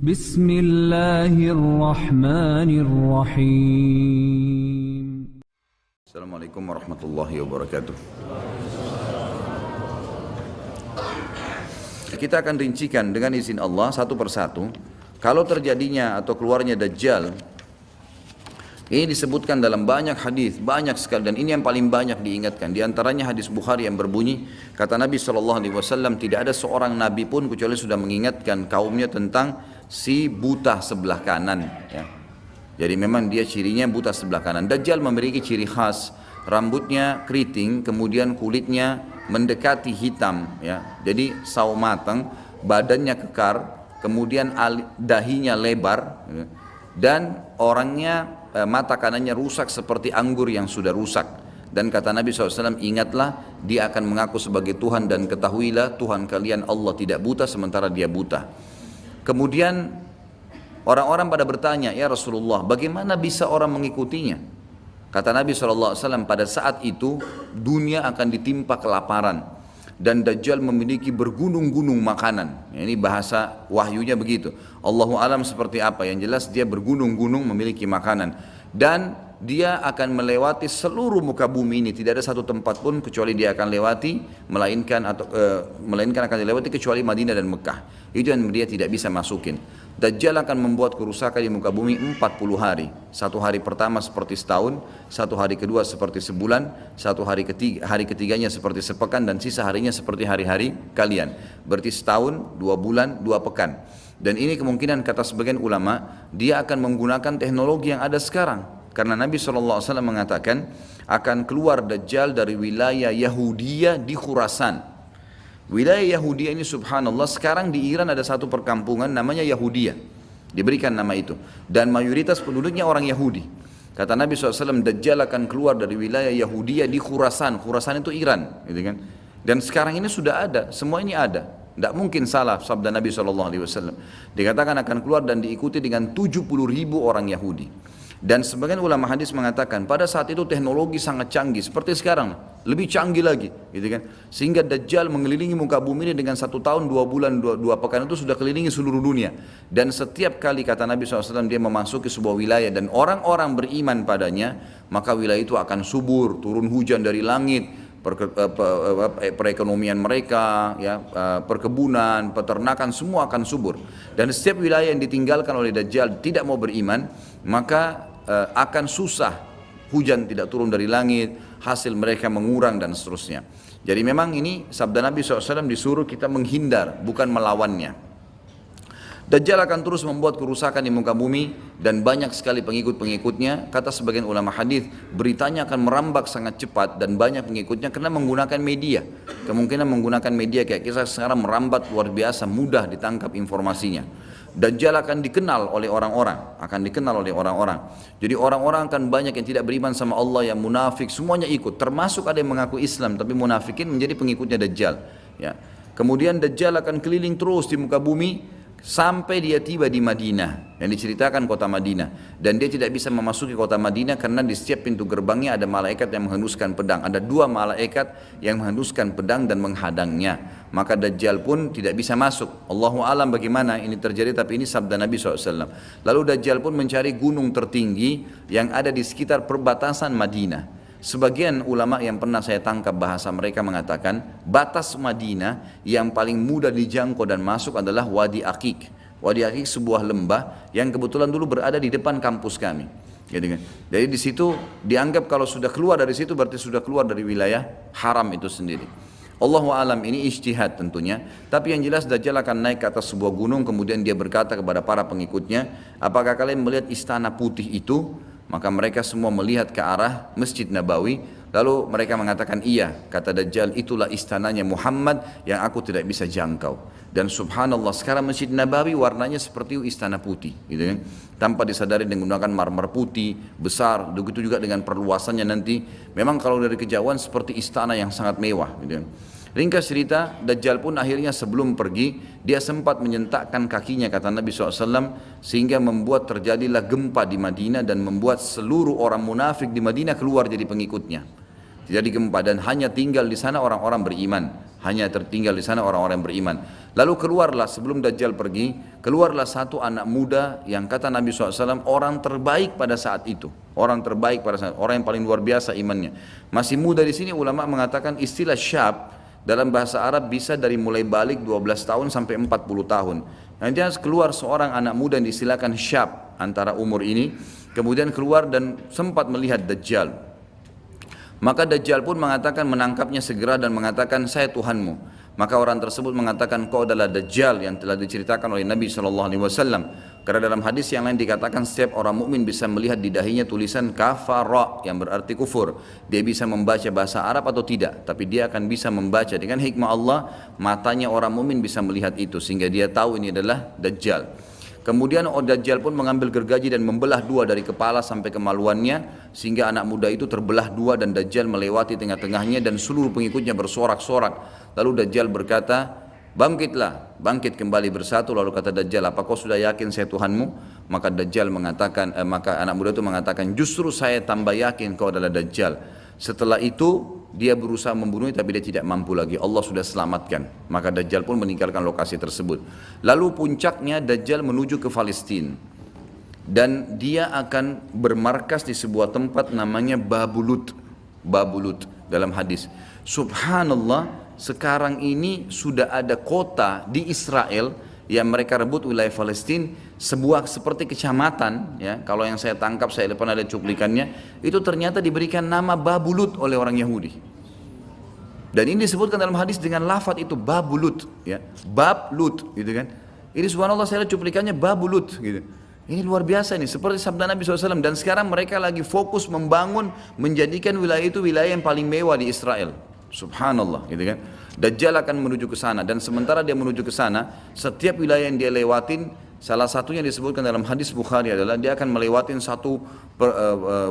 Bismillahirrahmanirrahim. Assalamualaikum warahmatullahi wabarakatuh. Kita akan rincikan dengan izin Allah satu persatu. Kalau terjadinya atau keluarnya Dajjal, ini disebutkan dalam banyak hadis, banyak sekali, dan ini yang paling banyak diingatkan. Di antaranya hadis Bukhari yang berbunyi, kata Nabi SAW, tidak ada seorang Nabi pun kecuali sudah mengingatkan kaumnya tentang si buta sebelah kanan. Ya. Jadi memang dia cirinya buta sebelah kanan. Dajjal memiliki ciri khas, rambutnya keriting, kemudian kulitnya mendekati hitam. Ya. Jadi sawo matang, badannya kekar, kemudian dahinya lebar, ya. Dan orangnya mata kanannya rusak seperti anggur yang sudah rusak. Dan kata Nabi SAW, ingatlah dia akan mengaku sebagai Tuhan, dan ketahuilah Tuhan kalian Allah tidak buta sementara dia buta. Kemudian orang-orang pada bertanya, ya Rasulullah, bagaimana bisa orang mengikutinya? Kata Nabi SAW, pada saat itu dunia akan ditimpa kelaparan dan Dajjal memiliki bergunung-gunung makanan. Ini bahasa wahyunya begitu. Allahu alam seperti apa, yang jelas dia bergunung-gunung memiliki makanan. Dan dia akan melewati seluruh muka bumi ini, tidak ada satu tempat pun kecuali dia akan lewati, melainkan akan dilewati kecuali Madinah dan Mekah. Itu yang dia tidak bisa masukin. Dajjal akan membuat kerusakan di muka bumi 40 hari. Satu hari pertama seperti setahun, satu hari kedua seperti sebulan, satu hari ketiganya seperti sepekan, dan sisa harinya seperti hari-hari kalian. Berarti setahun, 2 bulan, 2 pekan. Dan ini kemungkinan kata sebagian ulama, dia akan menggunakan teknologi yang ada sekarang. Karena Nabi SAW mengatakan akan keluar Dajjal dari wilayah Yahudiyah di Khurasan. Wilayah Yahudiyah ini subhanallah, sekarang di Iran ada satu perkampungan namanya Yahudiyah. Diberikan nama itu. Dan mayoritas penduduknya orang Yahudi. Kata Nabi SAW, Dajjal akan keluar dari wilayah Yahudiyah di Khurasan. Khurasan itu Iran. Gitu kan? Dan sekarang ini sudah ada, semua ini ada. Tidak mungkin salah sabda Nabi SAW. Dikatakan akan keluar dan diikuti dengan 70.000 orang Yahudi. Dan sebagian ulama hadis mengatakan pada saat itu teknologi sangat canggih seperti sekarang, lebih canggih lagi, gitu kan? Sehingga Dajjal mengelilingi muka bumi ini dengan 1 tahun, 2 bulan, 2 pekan itu sudah kelilingi seluruh dunia. Dan setiap kali kata Nabi SAW dia memasuki sebuah wilayah dan orang-orang beriman padanya, maka wilayah itu akan subur, turun hujan dari langit, perekonomian mereka, ya, perkebunan, peternakan semua akan subur. Dan setiap wilayah yang ditinggalkan oleh Dajjal tidak mau beriman, maka akan susah, hujan tidak turun dari langit, hasil mereka mengurang dan seterusnya. Jadi memang ini sabda Nabi SAW, disuruh kita menghindar, bukan melawannya. Dajjal akan terus membuat kerusakan di muka bumi dan banyak sekali pengikut-pengikutnya. Kata sebagian ulama hadis, beritanya akan merambak sangat cepat dan banyak pengikutnya karena menggunakan media. Kemungkinan menggunakan media kayak kita sekarang merambat luar biasa, mudah ditangkap informasinya. Dajjal akan dikenal oleh orang-orang, Jadi orang-orang akan banyak yang tidak beriman sama Allah, yang munafik, semuanya ikut. Termasuk ada yang mengaku Islam tapi munafikin menjadi pengikutnya Dajjal. Ya. Kemudian Dajjal akan keliling terus di muka bumi sampai dia tiba di Madinah, yang diceritakan kota Madinah. Dan dia tidak bisa memasuki kota Madinah karena di setiap pintu gerbangnya ada malaikat yang menghunuskan pedang. Ada 2 malaikat yang menghunuskan pedang dan menghadangnya. Maka Dajjal pun tidak bisa masuk. Allahu alam bagaimana ini terjadi, tapi ini sabda Nabi SAW. Lalu Dajjal pun mencari gunung tertinggi yang ada di sekitar perbatasan Madinah. Sebagian ulama yang pernah saya tangkap bahasa mereka mengatakan batas Madinah yang paling mudah dijangkau dan masuk adalah Wadi Aqiq. Wadi Aqiq sebuah lembah yang kebetulan dulu berada di depan kampus kami. Jadi di situ dianggap kalau sudah keluar dari situ berarti sudah keluar dari wilayah haram itu sendiri. Allahu alam, ini ijtihad tentunya. Tapi yang jelas Dajjal akan naik ke atas sebuah gunung, kemudian dia berkata kepada para pengikutnya, apakah kalian melihat istana putih itu? Maka mereka semua melihat ke arah Masjid Nabawi. Lalu mereka mengatakan iya. Kata Dajjal, itulah istananya Muhammad yang aku tidak bisa jangkau. Dan subhanallah sekarang Masjid Nabawi warnanya seperti istana putih, gitu kan? Tanpa disadari dengan menggunakan marmer putih besar. Begitu juga dengan perluasannya nanti. Memang kalau dari kejauhan seperti istana yang sangat mewah, gitu kan? Ringkas cerita, Dajjal pun akhirnya sebelum pergi, dia sempat menyentakkan kakinya, kata Nabi SAW, sehingga membuat terjadilah gempa di Madinah dan membuat seluruh orang munafik di Madinah keluar jadi pengikutnya. terjadi gempa dan hanya tinggal di sana orang-orang beriman, hanya tertinggal di sana orang-orang yang beriman. Lalu keluarlah sebelum Dajjal pergi, keluarlah satu anak muda yang kata Nabi SAW orang terbaik pada saat itu, orang terbaik pada saat, orang yang paling luar biasa imannya. Masih muda di sini ulama mengatakan istilah syab dalam bahasa Arab bisa dari mulai balik 12 tahun sampai 40 tahun. Nanti keluar seorang anak muda yang diistilahkan syab antara umur ini, kemudian keluar dan sempat melihat Dajjal. Maka Dajjal pun mengatakan menangkapnya segera dan mengatakan saya Tuhanmu. Maka orang tersebut mengatakan kau adalah Dajjal yang telah diceritakan oleh Nabi SAW. Karena dalam hadis yang lain dikatakan setiap orang mukmin bisa melihat di dahinya tulisan kafara yang berarti kufur. Dia bisa membaca bahasa Arab atau tidak, tapi dia akan bisa membaca dengan hikmah Allah. Matanya orang mukmin bisa melihat itu sehingga dia tahu ini adalah Dajjal. Kemudian Dajjal pun mengambil gergaji dan membelah dua dari kepala sampai kemaluannya sehingga anak muda itu terbelah dua dan Dajjal melewati tengah-tengahnya dan seluruh pengikutnya bersorak-sorak. Lalu Dajjal berkata, bangkitlah, bangkit kembali bersatu. Lalu kata Dajjal, apa kau sudah yakin saya Tuhanmu? Maka Dajjal mengatakan, maka anak muda itu mengatakan, justru saya tambah yakin kau adalah Dajjal. Setelah itu dia berusaha membunuhnya tapi dia tidak mampu lagi, Allah sudah selamatkan. Maka Dajjal pun meninggalkan lokasi tersebut. Lalu puncaknya Dajjal menuju ke Palestina dan dia akan bermarkas di sebuah tempat namanya Babulut. Babulut dalam hadis. Subhanallah, sekarang ini sudah ada kota di Israel yang mereka rebut wilayah Palestina, sebuah seperti kecamatan, ya, kalau yang saya tangkap, saya pernah lihat cuplikannya, itu ternyata diberikan nama Babulut oleh orang Yahudi. Dan ini disebutkan dalam hadis dengan lafaz itu Babulut, ya, Bablut, gitu kan. Ini subhanallah saya lihat cuplikannya Babulut, gitu. Ini luar biasa nih, seperti sabda Nabi SAW. Dan sekarang mereka lagi fokus membangun, menjadikan wilayah itu wilayah yang paling mewah di Israel. Subhanallah, gitu kan. Dajjal akan menuju ke sana dan sementara dia menuju ke sana, setiap wilayah yang dia lewatin, salah satunya disebutkan dalam hadis Bukhari adalah dia akan melewatin satu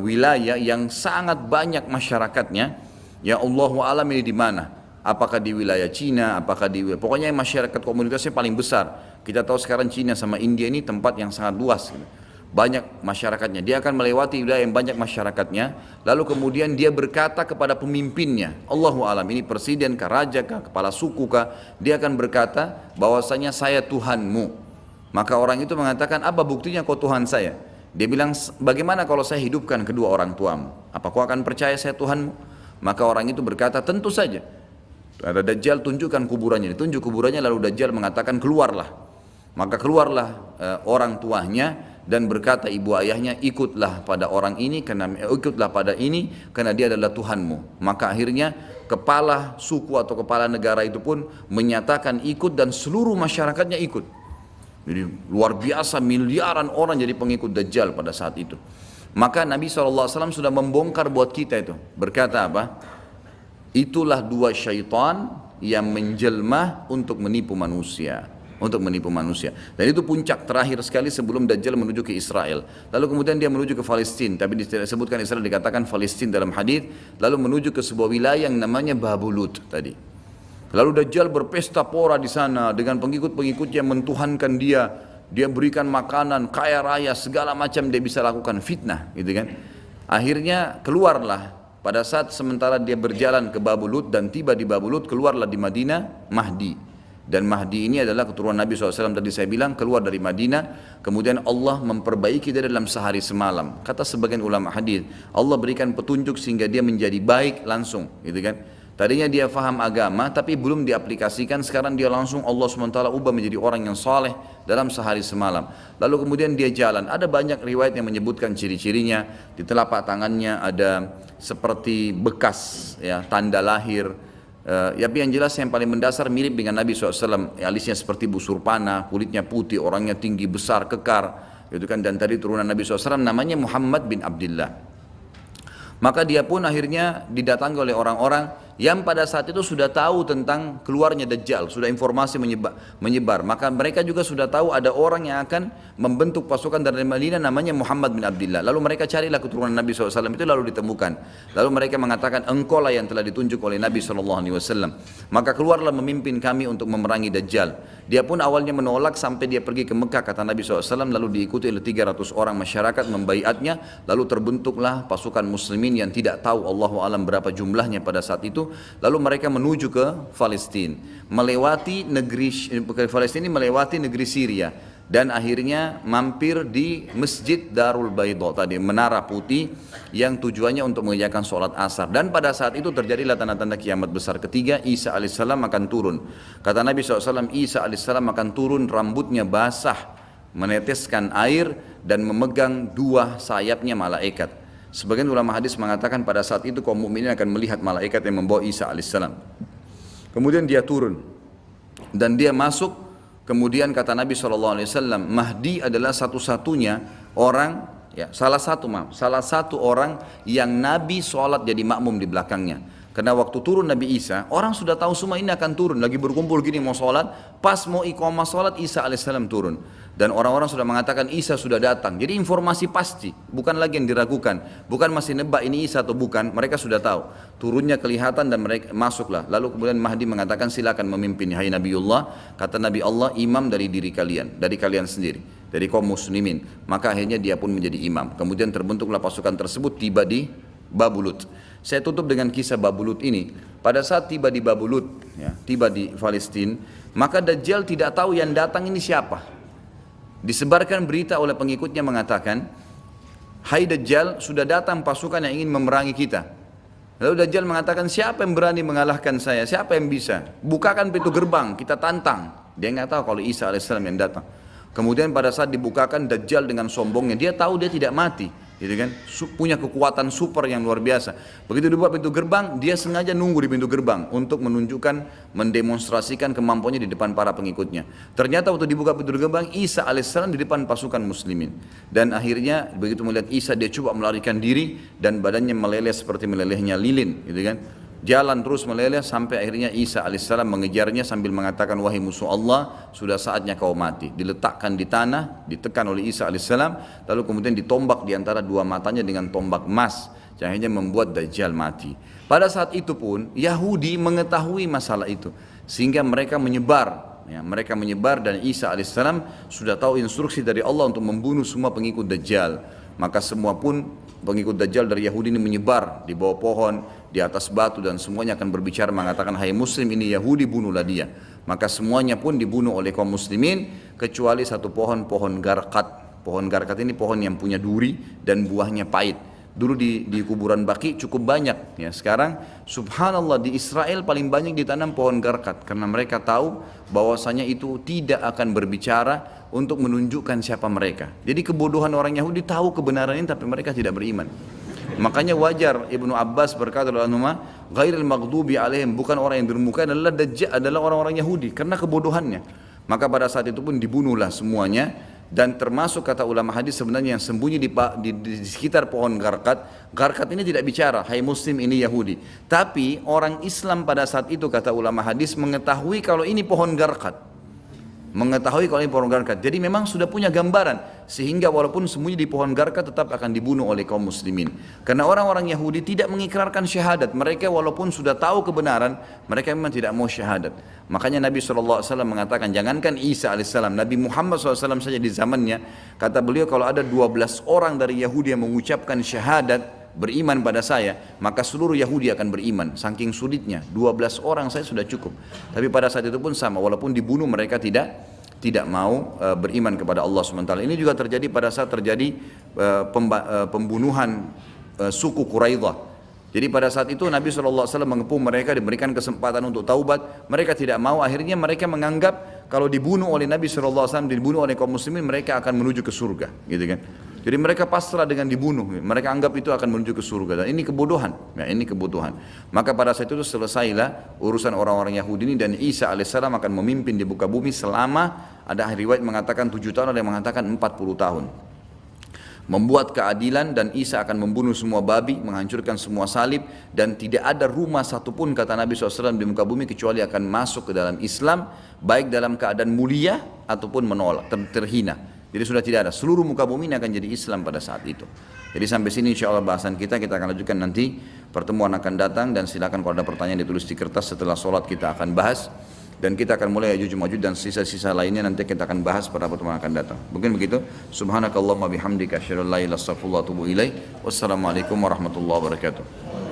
wilayah yang sangat banyak masyarakatnya. Ya Allahu a'lam ini di mana? Apakah di wilayah Cina, apakah di pokoknya masyarakat komunitasnya paling besar. Kita tahu sekarang Cina sama India ini tempat yang sangat luas, gitu. Banyak masyarakatnya, dia akan melewati wilayah yang banyak masyarakatnya, lalu kemudian dia berkata kepada pemimpinnya, Allahu alam, ini presiden kah, raja kah, kepala suku kah, dia akan berkata bahwasanya saya Tuhanmu. Maka orang itu mengatakan, apa buktinya kau Tuhan saya? Dia bilang, bagaimana kalau saya hidupkan kedua orang tuamu? Apa kau akan percaya saya Tuhanmu? Maka orang itu berkata, tentu saja. Ada Dajjal, tunjukkan kuburannya, ditunjuk kuburannya, lalu Dajjal mengatakan keluarlah. Maka keluarlah orang tuanya dan berkata ibu ayahnya, ikutlah pada orang ini ikutlah pada ini karena dia adalah Tuhanmu. Maka akhirnya kepala suku atau kepala negara itu pun menyatakan ikut dan seluruh masyarakatnya ikut. Jadi luar biasa, miliaran orang jadi pengikut Dajjal pada saat itu. Maka Nabi SAW sudah membongkar buat kita itu, berkata apa? Itulah dua syaitan yang menjelma untuk menipu manusia. Dan itu puncak terakhir sekali sebelum Dajjal menuju ke Israel. Lalu kemudian dia menuju ke Palestina, tapi disebutkan Israel, dikatakan Palestina dalam hadis. Lalu menuju ke sebuah wilayah yang namanya Babulut tadi. Lalu Dajjal berpesta pora di sana dengan pengikut-pengikutnya, mentuhankan dia. Dia berikan makanan, kaya raya, segala macam dia bisa lakukan, fitnah, gitu kan. Akhirnya keluarlah pada saat sementara dia berjalan ke Babulut dan tiba di Babulut, keluarlah di Madinah Mahdi. Dan Mahdi ini adalah keturunan Nabi SAW tadi saya bilang, keluar dari Madinah, kemudian Allah memperbaiki dia dalam sehari semalam. Kata sebagian ulama hadis, Allah berikan petunjuk sehingga dia menjadi baik langsung, gitu kan. Tadinya dia faham agama tapi belum diaplikasikan, sekarang dia langsung Allah SWT ubah menjadi orang yang saleh dalam sehari semalam. Lalu kemudian dia jalan, ada banyak riwayat yang menyebutkan ciri-cirinya. Di telapak tangannya ada seperti bekas, ya, tanda lahir. Tapi yang jelas yang paling mendasar mirip dengan Nabi SAW, alisnya seperti busur panah, kulitnya putih, orangnya tinggi besar, kekar, gitu kan. Dan tadi turunan Nabi SAW namanya Muhammad bin Abdullah. Maka dia pun akhirnya didatangi oleh orang-orang yang pada saat itu sudah tahu tentang keluarnya Dajjal, sudah informasi menyebar. Maka mereka juga sudah tahu ada orang yang akan membentuk pasukan dari Madinah namanya Muhammad bin Abdullah. Lalu mereka carilah keturunan Nabi SAW itu, lalu ditemukan. Lalu mereka mengatakan, engkau lah yang telah ditunjuk oleh Nabi SAW. Maka keluarlah memimpin kami untuk memerangi Dajjal. Dia pun awalnya menolak sampai dia pergi ke Mekah, kata Nabi SAW, lalu diikuti oleh 300 orang masyarakat membaiatnya, lalu terbentuklah pasukan muslimin yang tidak tahu Allahu alam berapa jumlahnya pada saat itu, lalu mereka menuju ke Palestina, melewati negeri Palestina, melewati negeri Syria, dan akhirnya mampir di Masjid Darul Baidha tadi, Menara Putih, yang tujuannya untuk mengerjakan sholat asar. Dan pada saat itu terjadilah tanda-tanda kiamat besar ketiga, Isa alaihissalam akan turun. Kata Nabi SAW, Isa alaihissalam akan turun, rambutnya basah, meneteskan air, dan memegang dua sayapnya malaikat. Sebagian ulama hadis mengatakan pada saat itu kaum mukminin akan melihat malaikat yang membawa Isa alaihissalam. Kemudian dia turun dan dia masuk. Kemudian kata Nabi SAW, Mahdi adalah satu-satunya orang, ya, salah satu orang yang Nabi sholat jadi makmum di belakangnya. Karena waktu turun Nabi Isa, orang sudah tahu semua ini akan turun, lagi berkumpul gini mau sholat, pas mau iqamah sholat Isa alaihissalam turun. Dan orang-orang sudah mengatakan Isa sudah datang. Jadi informasi pasti, bukan lagi yang diragukan, bukan masih nebak ini Isa atau bukan, mereka sudah tahu. Turunnya kelihatan dan mereka masuklah. Lalu kemudian Mahdi mengatakan silakan memimpin, hai Nabiullah. Kata Nabi Allah, imam dari diri kalian, dari kalian sendiri, dari kaum muslimin. Maka akhirnya dia pun menjadi imam. Kemudian terbentuklah pasukan tersebut, tiba di Babulut. Saya tutup dengan kisah Babulut ini. Pada saat tiba di Babulut, ya, tiba di Palestina, maka Dajjal tidak tahu yang datang ini siapa. Disebarkan berita oleh pengikutnya mengatakan, hai Dajjal, sudah datang pasukan yang ingin memerangi kita. Lalu Dajjal mengatakan, siapa yang berani mengalahkan saya? Siapa yang bisa? Bukakan pintu gerbang, kita tantang. Dia nggak tahu kalau Isa alaihissalam yang datang. Kemudian pada saat dibukakan, Dajjal dengan sombongnya, dia tahu dia tidak mati, gitu kan? Punya kekuatan super yang luar biasa. Begitu dibuka pintu gerbang, dia sengaja nunggu di pintu gerbang untuk menunjukkan, mendemonstrasikan kemampuannya di depan para pengikutnya. Ternyata waktu dibuka pintu gerbang, Isa alaihissalam di depan pasukan muslimin. Dan akhirnya begitu melihat Isa, dia coba melarikan diri dan badannya meleleh seperti melelehnya lilin, gitu kan? Jalan terus meleleh sampai akhirnya Isa alaihissalam mengejarnya sambil mengatakan, wahai musuh Allah, sudah saatnya kau mati. Diletakkan di tanah, ditekan oleh Isa alaihissalam, lalu kemudian ditombak di antara dua matanya dengan tombak emas, yang akhirnya membuat Dajjal mati. Pada saat itu pun Yahudi mengetahui masalah itu, sehingga mereka menyebar. Ya, mereka menyebar dan Isa alaihissalam sudah tahu instruksi dari Allah untuk membunuh semua pengikut Dajjal. Maka semua pun pengikut Dajjal dari Yahudi ini menyebar di bawah pohon, di atas batu, dan semuanya akan berbicara mengatakan, hai muslim ini Yahudi, bunuhlah dia. Maka semuanya pun dibunuh oleh kaum muslimin kecuali satu pohon, pohon garkat. Pohon garkat ini pohon yang punya duri dan buahnya pahit. Dulu di kuburan Baqi cukup banyak, ya. Sekarang subhanallah di Israel paling banyak ditanam pohon garkat karena mereka tahu bahwasanya itu tidak akan berbicara untuk menunjukkan siapa mereka. Jadi kebodohan orang Yahudi tahu kebenaran ini tapi mereka tidak beriman. Makanya wajar Ibnu Abbas berkata dalam nama ghairil maghdubi alaihim, bukan orang yang durmuka adalah Dajjal, adalah orang-orang Yahudi karena kebodohannya. Maka pada saat itu pun dibunuhlah semuanya. Dan termasuk kata ulama hadis sebenarnya yang sembunyi di sekitar pohon garkat. Garkat ini tidak bicara, hai muslim ini Yahudi. Tapi orang Islam pada saat itu kata ulama hadis mengetahui kalau ini pohon garkat. Mengetahui kalau ini pohon garkat. Jadi memang sudah punya gambaran. Sehingga walaupun sembunyi di pohon garkat tetap akan dibunuh oleh kaum muslimin. Karena orang-orang Yahudi tidak mengikrarkan syahadat. Mereka walaupun sudah tahu kebenaran, mereka memang tidak mau syahadat. Makanya Nabi SAW mengatakan, jangankan Isa AS, Nabi Muhammad SAW saja di zamannya, kata beliau kalau ada 12 orang dari Yahudi yang mengucapkan syahadat, beriman pada saya, maka seluruh Yahudi akan beriman. Saking sulitnya, 12 orang saya sudah cukup. Tapi pada saat itu pun sama, walaupun dibunuh mereka tidak mau beriman kepada Allah SWT. Ini juga terjadi pada saat terjadi pembunuhan suku Quraidah. Jadi pada saat itu Nabi SAW mengepung mereka, diberikan kesempatan untuk taubat, mereka tidak mau. Akhirnya mereka menganggap kalau dibunuh oleh Nabi SAW, dibunuh oleh kaum muslimin, mereka akan menuju ke surga, gitu kan. Jadi mereka pasrah dengan dibunuh, mereka anggap itu akan menuju ke surga, dan ini kebodohan, ya, ini kebodohan. Maka pada saat itu selesailah urusan orang-orang Yahudi ini, dan Isa alaihissalam akan memimpin di muka bumi selama, ada riwayat mengatakan 7 tahun, ada yang mengatakan 40 tahun. Membuat keadilan, dan Isa akan membunuh semua babi, menghancurkan semua salib, dan tidak ada rumah satupun kata Nabi SAW di muka bumi kecuali akan masuk ke dalam Islam, baik dalam keadaan mulia ataupun menolak, terhina. Jadi sudah tidak ada, seluruh muka bumi ini akan jadi Islam pada saat itu. Jadi sampai sini insya Allah bahasan kita akan lanjutkan nanti, pertemuan akan datang, dan silakan kalau ada pertanyaan ditulis di kertas, setelah sholat kita akan bahas. dan kita akan mulai Ya'juj Ma'juj dan sisa-sisa lainnya nanti kita akan bahas pada pertemuan akan datang. Mungkin begitu. Subhanakallahumma bihamdika asyhadu an la ilaha illa anta astaghfiruka wa atubu ilaik. Wassalamualaikum warahmatullahi wabarakatuh.